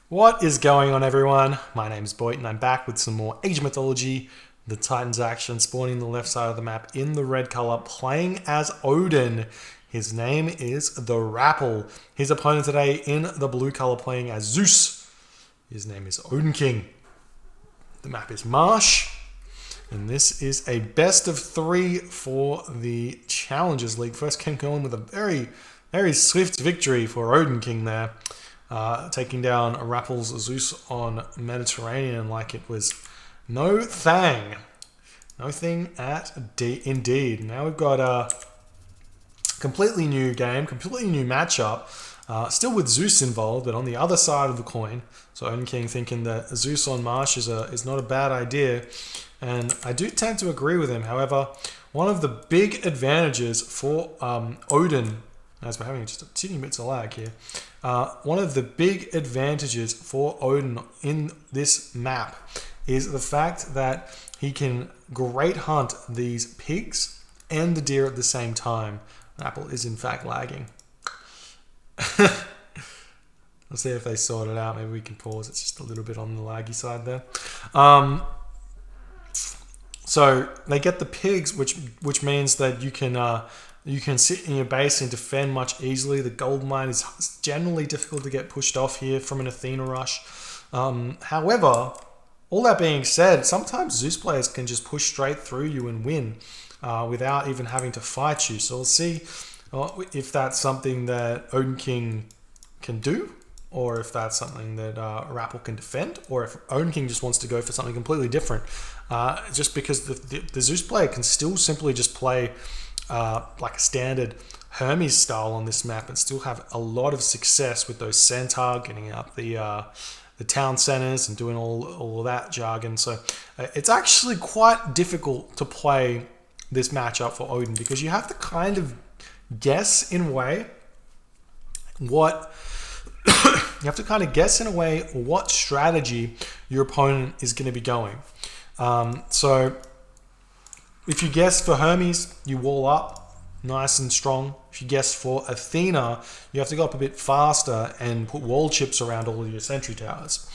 What is going on, everyone? My name is Boyd and I'm back with some more Age of Mythology. The Titans action spawning the left side of the map in the red color, playing as Odin. His name is the Rapl. His opponent today in the blue color playing as Zeus. His name is OdinKing. The map is Marsh. And this is a best of 3 for the Challengers League. First game going with a very swift victory for OdinKing there. Taking down Rapl's Zeus on Mediterranean like it was no thing. No thing indeed. Now we've got a completely new game, completely new matchup. Still with Zeus involved, but on the other side of the coin. So OdinKing thinking that Zeus on Marsh is not a bad idea. And I do tend to agree with him. However, one of the big advantages for Odin, as we're having just a teeny bit of lag here, one of the big advantages for Odin in this map is the fact that he can great hunt these pigs and the deer at the same time. Rapl is in fact lagging. Let's see if they sort it out. Maybe we can pause. It's just a little bit on the laggy side there. So they get the pigs, which means that you can sit in your base and defend much easily. The gold mine is generally difficult to get pushed off here from an Athena rush. However, all that being said, sometimes Zeus players can just push straight through you and win without even having to fight you. So we'll see if that's something that OdinKing can do, or if that's something that Rapl can defend, or if OdinKing just wants to go for something completely different. Just because the Zeus player can still simply just play like a standard Hermes style on this map and still have a lot of success with those centaur, getting up the town centers and doing all of that jargon. So it's actually quite difficult to play this matchup for Odin, because you have to kind of guess in a way what what strategy your opponent is going to be going. So if you guess for Hermes, you wall up nice and strong. If you guess for Athena, you have to go up a bit faster and put wall chips around all of your sentry towers.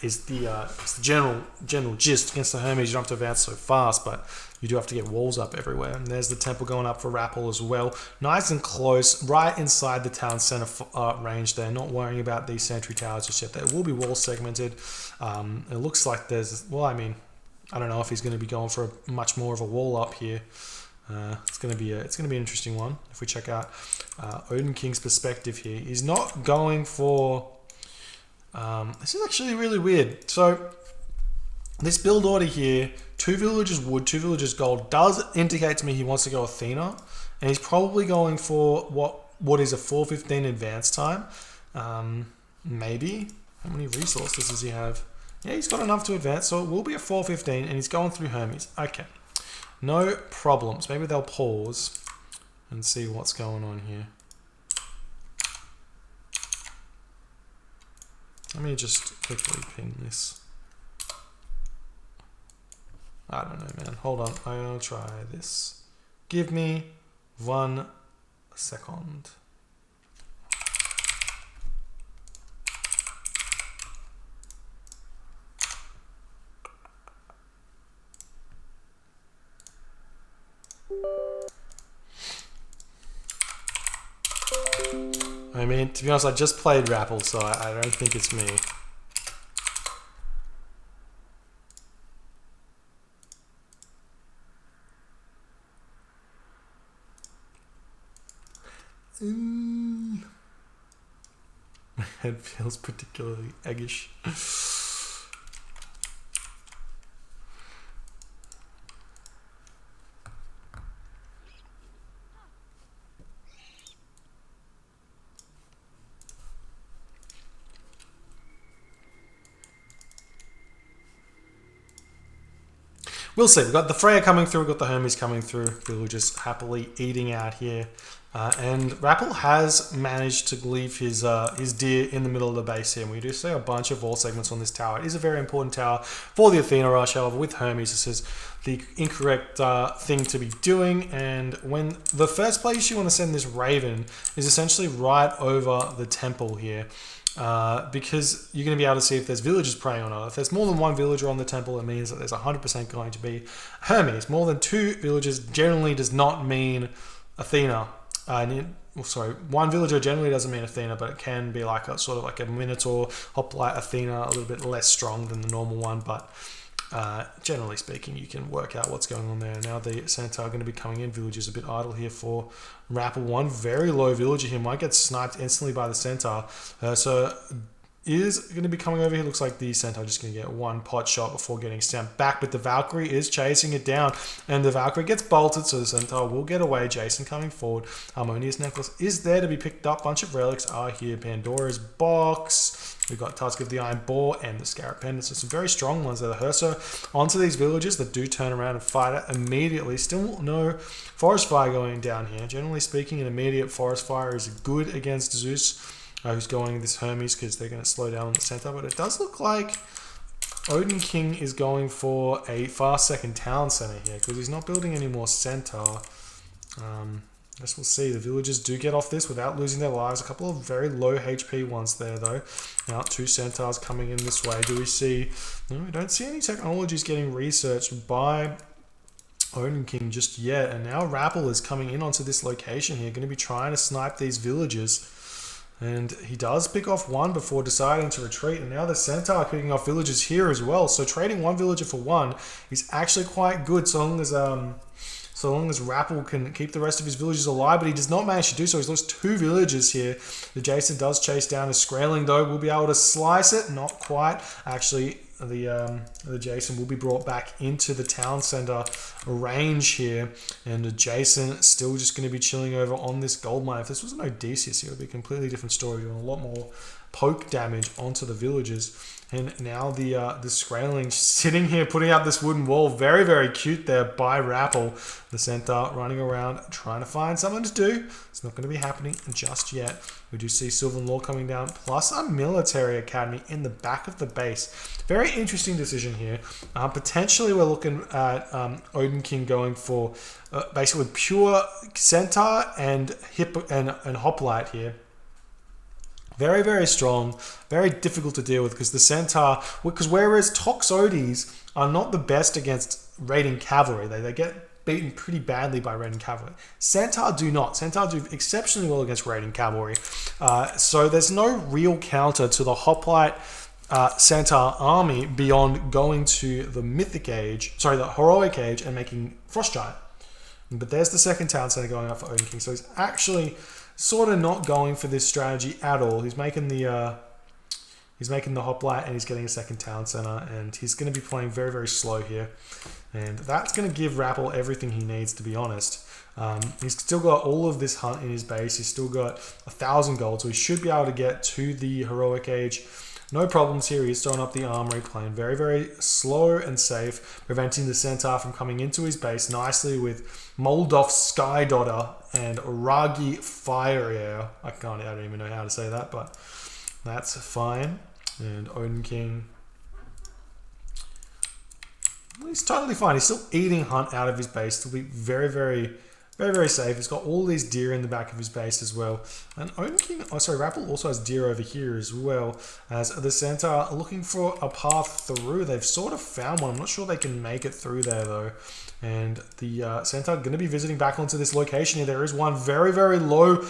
It's the general gist. Against the Hermes, you don't have to advance so fast, but you do have to get walls up everywhere. And there's the temple going up for Rapl as well. Nice and close, right inside the town center range there. Not worrying about these sentry towers just yet. They will be wall segmented. It looks like there's, well, I mean, I don't know if he's going to be going for much more of a wall up here. It's going to be an interesting one. If we check out OdinKing's perspective here, he's not going for. This is actually really weird. So this build order here, 2 villagers wood, 2 villagers gold, does indicate to me he wants to go Athena, and he's probably going for what is a 4:15 advance time. Maybe. How many resources does he have? Yeah, he's got enough to advance, so it will be a 4:15, and he's going through Hermes. Okay, no problems. Maybe they'll pause and see what's going on here. Let me just quickly ping this. I don't know, man. Hold on. I'll try this. Give me 1 second. I mean, to be honest, I just played Rapl, so I don't think it's me. My head feels particularly eggish. We'll see. We've got the Freya coming through. We've got the Hermes coming through. We're just happily eating out here. And Rapl has managed to leave his deer in the middle of the base here. And we do see a bunch of wall segments on this tower. It is a very important tower for the Athena rush. However, with Hermes, this is the incorrect thing to be doing. And when the first place you want to send this Raven is essentially right over the temple here. because you're going to be able to see if there's villagers praying or not. If there's more than one villager on the temple, it means that there's 100% going to be Hermes. More than 2 villagers generally does not mean Athena. One villager generally doesn't mean Athena, but it can be like a sort of like a Minotaur, Hoplite Athena, a little bit less strong than the normal one, but generally speaking, you can work out what's going on there. Now the Centaur are going to be coming in. Villagers a bit idle here for Rapl. One very low villager here might get sniped instantly by the Centaur. So is going to be coming over here. Looks like the Centaur just going to get one pot shot before getting stamped back, but the Valkyrie is chasing it down, and the Valkyrie gets bolted, so the Centaur will get away. Jason coming forward. Harmonious Necklace is there to be picked up. Bunch of relics are here. Pandora's Box. We've got Tusk of the Iron Boar and the Scarab Pendant. So some very strong ones there. The Herso onto these villagers that do turn around and fight it immediately. Still no Forest Fire going down here. Generally speaking, an immediate Forest Fire is good against Zeus, who's going this Hermes, because they're going to slow down on the Centaur. But it does look like OdinKing is going for a fast second town center here, because he's not building any more Centaur. I guess we'll see. The villagers do get off this without losing their lives. A couple of very low HP ones there, though. Now, 2 Centaurs coming in this way. Do we see... No, we don't see any technologies getting researched by OdinKing just yet. And now Rapl is coming in onto this location here, going to be trying to snipe these villagers. And he does pick off one before deciding to retreat. And now the Centaur picking off villagers here as well. So trading one villager for one is actually quite good, so long as Rapl can keep the rest of his villagers alive, but he does not manage to do so. He's lost 2 villagers here. The Jason does chase down his Skraeling, though. Will be able to slice it. Not quite. Actually, the Jason will be brought back into the town center range here. And the Jason still just going to be chilling over on this gold mine. If this was an Odysseus, it would be a completely different story. Doing a lot more poke damage onto the villagers. And now the Skraeling sitting here putting up this wooden wall. Very, very cute there by Rapl. The Centaur running around trying to find something to do. It's not going to be happening just yet. We do see Sylvan Law coming down, plus a military academy in the back of the base. Very interesting decision here. Potentially we're looking at OdinKing going for basically pure Centaur and Hoplite here. Very, very strong, very difficult to deal with, because the Centaur, because whereas Toxotes are not the best against raiding cavalry, they get beaten pretty badly by raiding cavalry. Centaur do not. Centaur do exceptionally well against raiding cavalry. So there's no real counter to the Hoplite Centaur army beyond going to the the Heroic Age and making Frost Giant. But there's the second town center going up for OdinKing. So he's actually sort of not going for this strategy at all. He's making the Hoplite, and he's getting a second town center, and he's going to be playing very, very slow here. And that's going to give Rapl everything he needs, to be honest. He's still got all of this hunt in his base. He's still got 1,000 gold, so he should be able to get to the Heroic Age. No problems here. He's throwing up the armory, playing very, very slow and safe, preventing the Centaur from coming into his base nicely with Moldov Sky Dodder and Ragi Fire Air. I don't even know how to say that, but that's fine. And OdinKing, he's totally fine. He's still eating hunt out of his base. He'll be very, very, very, very safe. He's got all these deer in the back of his base as well. And Rapl also has deer over here as well, as the Centaur are looking for a path through. They've sort of found one. I'm not sure they can make it through there, though. And the Centaur are going to be visiting back onto this location here. There is one very, very low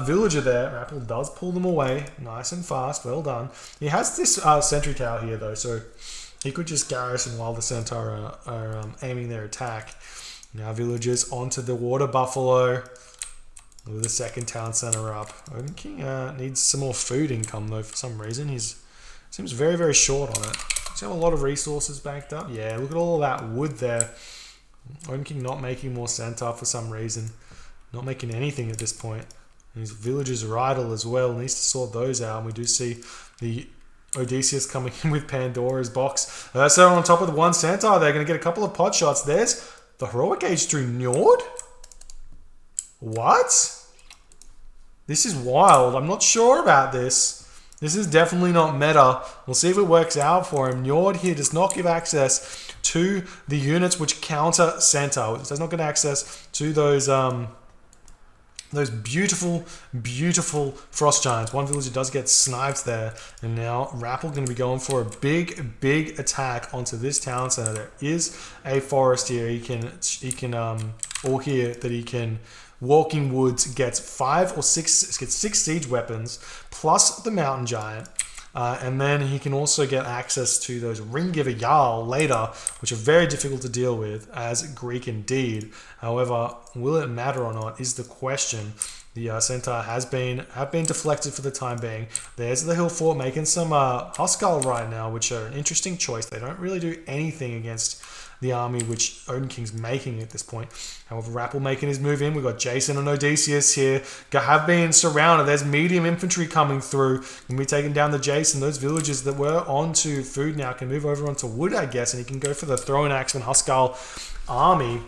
villager there. Rapl does pull them away nice and fast. Well done. He has this sentry tower here, though, so he could just garrison while the Centaur are aiming their attack. Now villagers onto the Water Buffalo with the second town center up. OdinKing needs some more food income, though, for some reason. He seems very, very short on it. Does he have a lot of resources backed up? Yeah, look at all of that wood there. OdinKing not making more Centaur for some reason. Not making anything at this point. And his villagers are idle as well. Needs to sort those out. And we do see the Odysseus coming in with Pandora's Box. So on top of the one Centaur, they're going to get a couple of pot shots. There's the Heroic Age through Njord? What? This is wild. I'm not sure about this. This is definitely not meta. We'll see if it works out for him. Njord here does not give access to the units which counter Centaur. It does not get access to those those beautiful, beautiful frost giants. One villager does get sniped there, and now Rapl going to be going for a big, big attack onto this town center. There is a forest here. He can all here that he can. Walking Woods gets 6 siege weapons plus the mountain giant. And then he can also get access to those Ringgiver Jarl later, which are very difficult to deal with as Greek indeed. However, will it matter or not is the question. The centaur have been deflected for the time being. There's the hill fort making some Huskal right now, which are an interesting choice. They don't really do anything against the army which OdinKing's making at this point. However, Rapl making his move in. We've got Jason and Odysseus here. Have been surrounded. There's medium infantry coming through. Can be taking down the Jason. Those villagers that were onto food now can move over onto wood, I guess, and he can go for the throwing axeman Huskal army.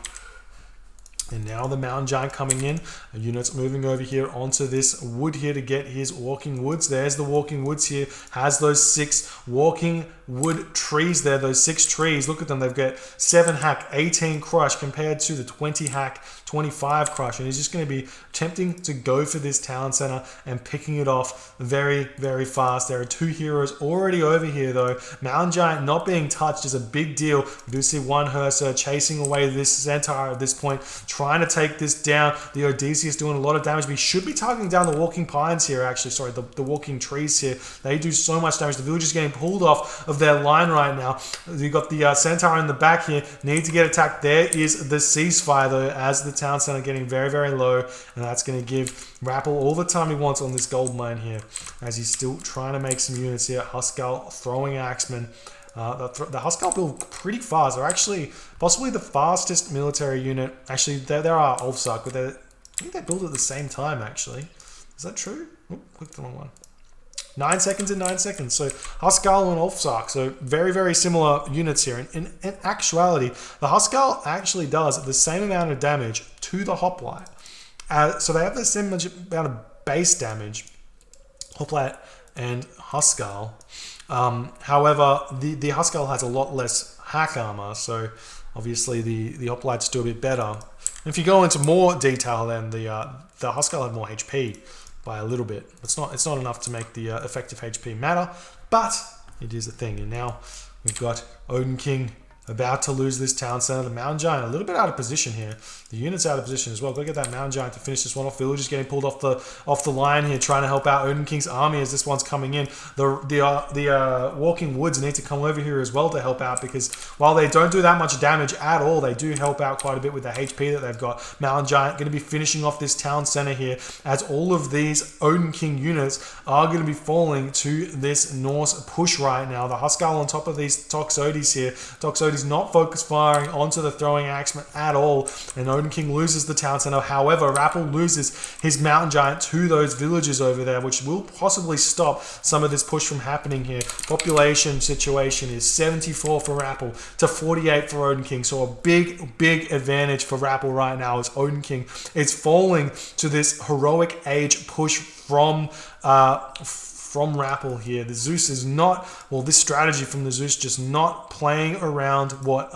And now the mountain giant coming in. A unit's moving over here onto this wood here to get his walking woods. There's the walking woods here. Has those 6 walking wood trees there. Those 6 trees. Look at them. They've got 7 hack, 18 crush compared to the 20 hack, 25 crush. And he's just going to be attempting to go for this town center and picking it off very, very fast. There are 2 heroes already over here though. Mountain giant not being touched is a big deal. We do see one Herser chasing away this centaur at this point, trying to take this down. The Odysseus doing a lot of damage. We should be targeting down the walking pines here, actually. Sorry, the walking trees here. They do so much damage. The villagers getting pulled off of their line right now. You've got the centaur in the back here. Need to get attacked. There is the ceasefire though, as the town center getting very, very low. And that's going to give Rapl all the time he wants on this gold mine here, as he's still trying to make some units here. Huskal throwing axemen. The Huskal build pretty fast. They're actually possibly the fastest military unit. Actually, there are Ulfsark, but I think they build at the same time, actually. Is that true? Oh, clicked the wrong one. 9 seconds and 9 seconds. So Huskal and Ulfsark. So very, very similar units here. In actuality, the Huskal actually does the same amount of damage to the hoplite. So they have the same amount of base damage, hoplite and Huskal. However, the Huskal has a lot less hack armor, so obviously the hoplites do a bit better. And if you go into more detail, then the Huskal have more HP by a little bit. It's not enough to make the effective HP matter, but it is a thing. And now we've got OdinKing about to lose this town center. The mountain giant a little bit out of position here. The unit's out of position as well. Go get that mountain giant to finish this one off. Villagers getting pulled off the line here, trying to help out OdinKing's army as this one's coming in. The walking woods need to come over here as well to help out, because while they don't do that much damage at all, they do help out quite a bit with the HP that they've got. Mountain giant going to be finishing off this town center here, as all of these OdinKing units are going to be falling to this Norse push right now. The Huskal on top of these Toxotes here. Toxotes not focus firing onto the throwing axeman at all, and OdinKing loses the town center. However, Rapl loses his mountain giant to those villagers over there, which will possibly stop some of this push from happening here. Population situation is 74 for Rapl to 48 for OdinKing, so a big advantage for Rapl right now, as OdinKing is falling to this heroic age push from Rapl here. The Zeus is not, well, this strategy from the Zeus just not playing around what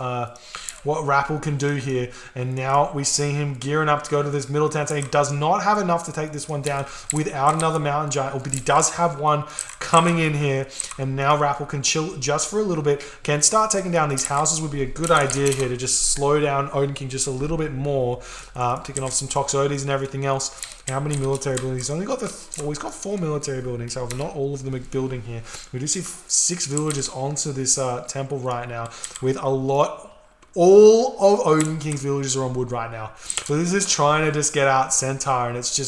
Rapl can do here. And now we see him gearing up to go to this middle town. So he does not have enough to take this one down without another mountain giant, but he does have one coming in here. And now Rapl can chill just for a little bit. Can start taking down these houses. Would be a good idea here to just slow down OdinKing just a little bit more, picking off some Toxotes and everything else. How many military buildings? He's only got he's got 4 military buildings. However, not all of them are building here. We do see 6 villagers onto this temple right now, with a lot. All of OdinKing's villagers are on wood right now. So this is trying to just get out Centaur, and it's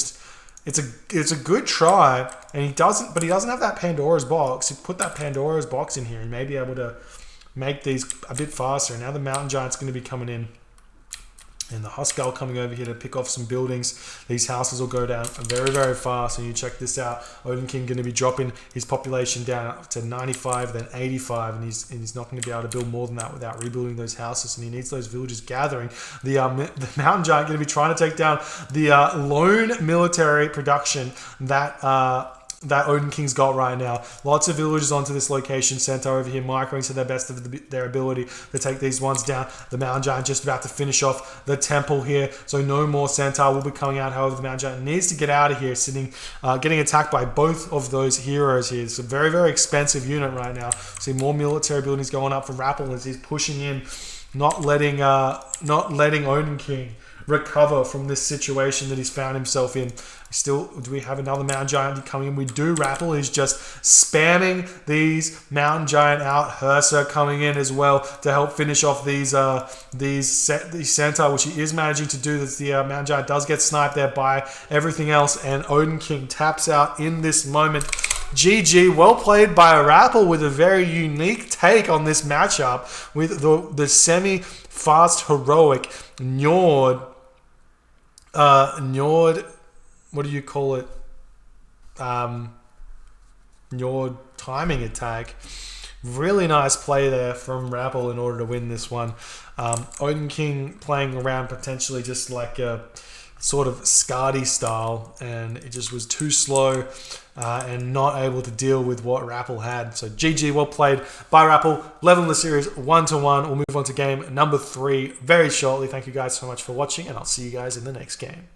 a good try, and he doesn't have that Pandora's box. He put that Pandora's box in here, and may be able to make these a bit faster. And now the mountain giant's going to be coming in. And the Huskal coming over here to pick off some buildings. These houses will go down very, very fast. And you check this out. OdinKing going to be dropping his population down to 95, then 85. And he's not going to be able to build more than that without rebuilding those houses. And he needs those villagers gathering. The mountain giant going to be trying to take down the lone military production that that Odin King's got right now. Lots of villagers onto this location center over here, microing to their best of their ability to take these ones down. The Mountain Giant just about to finish off the temple here, so no more centaur will be coming out. However, the Mountain Giant needs to get out of here, getting attacked by both of those heroes here. It's a very, very expensive unit right now. See more military buildings going up from Rapl as he's pushing in, not letting Odin King recover from this situation that he's found himself in. Still, do we have another Mountain Giant coming in? We do. Rapl is just spamming these Mountain Giant out. Hersa coming in as well to help finish off these centaur, which he is managing to do. The Mountain Giant does get sniped there by everything else, and Odin King taps out in this moment. GG, well played by Rapl with a very unique take on this matchup with the semi-fast heroic Njord, what do you call it? Njord timing attack. Really nice play there from Rapl in order to win this one. Odin King playing around potentially just like a sort of Skadi style, and it just was too slow and not able to deal with what Rapl had. So GG, well played by Rapl. Leveling the series 1-1. We'll move on to game number 3 very shortly. Thank you guys so much for watching, and I'll see you guys in the next game.